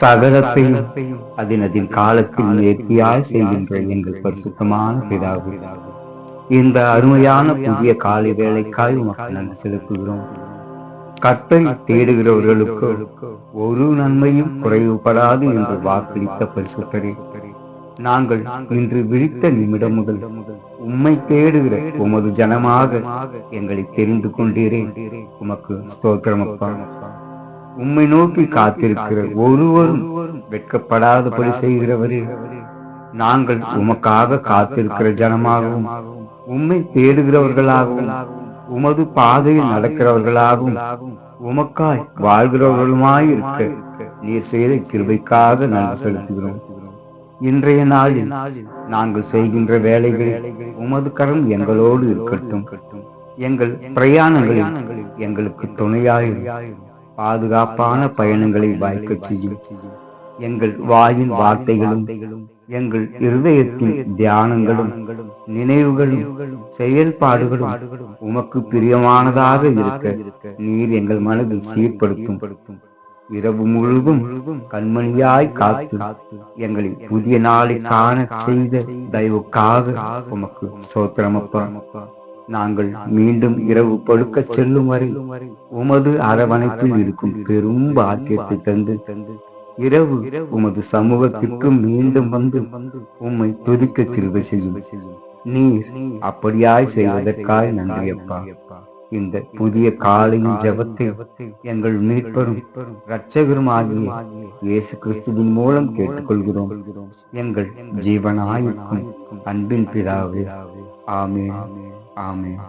சகலத்தையும் அதன் காலத்தில் நேர்த்தியாய் செய்கின்ற எங்கள் பரிசுத்தமான பிதாவே, இந்த அருமையான புதிய காலை வேளைக்காய் உமக்கு நன்றி செலுத்துகிறோம். கர்த்தரை தேடுகிறவர்களுக்கு ஒரு நன்மையும் குறைவுபடாது என்று வாக்களித்த பரிசுத்தரே, நாங்கள் இன்று விழித்த நிமிடம் முதல் உம்மை தேடுகிற உமது ஜனமாக எங்களை தெரிந்து கொண்டீரே. உமக்கு ஸ்தோத்திரமப்பா. உம்மை நோக்கி காத்திருக்கிற ஒருவரும் வெட்கப்படாதபடி செய்கிறவரே, நாங்கள் உமக்காக காத்திருக்கிற ஜனமாகவும் உம்மை தேடுகிறவர்களாகவும் உமது பாதையில் நடக்கிறவர்களாகவும் உமக்காய் வாழ்கிறவர்களுமாயிருக்க நீர் செய்த கிருபைக்காக நன்றி செலுத்துகிறோம். இன்றைய நாளில் நாங்கள் செய்கின்ற வேலைகளில் உமது கரம் எங்களோடு இருக்கட்டும். எங்கள் பிரயாணங்களில் எங்களுக்கு துணையாயிரும். பாதுகாப்பான பயணங்களை வாய்க்கச் செய்யும். எங்கள் வாயின் வார்த்தைகளும் எங்கள் இருதயத்தின் தியானங்களும் நினைவுகளும் செயல்பாடுகளும் உமக்கு பிரியமானதாக இருக்க நீர் எங்கள் மனதில் சீர்படுத்தும். இரவு முழுதும் கண்மணியாய் காத்து எங்களை புதிய நாளை காண செய்த தயவுக்காக உமக்கு ஸ்தோத்திரமப்பா. நாங்கள் மீண்டும் இரவு படுக்க செல்லும் வரை உமது அரவணைப்பில் இருக்கும் பெரும் பாக்கியத்தை தந்து இரவு உமது சமூகத்திற்கு மீண்டும் வந்து உம்மை துதிக்க கிருபை செய்யும். நீர் அப்படியாய் செய்வதற்காய் நன்றி அப்பா. இந்த புதிய காலையின் ஜெபத்தை எங்கள் மீட்பரும் இரட்சகருமாகிய இயேசு கிறிஸ்துவின் மூலம் கேட்டுக்கொள்கிறோம். எங்கள் ஜீவனாயிருக்கும் அன்பின் பிதாவே, ஆமென், ஆமென்.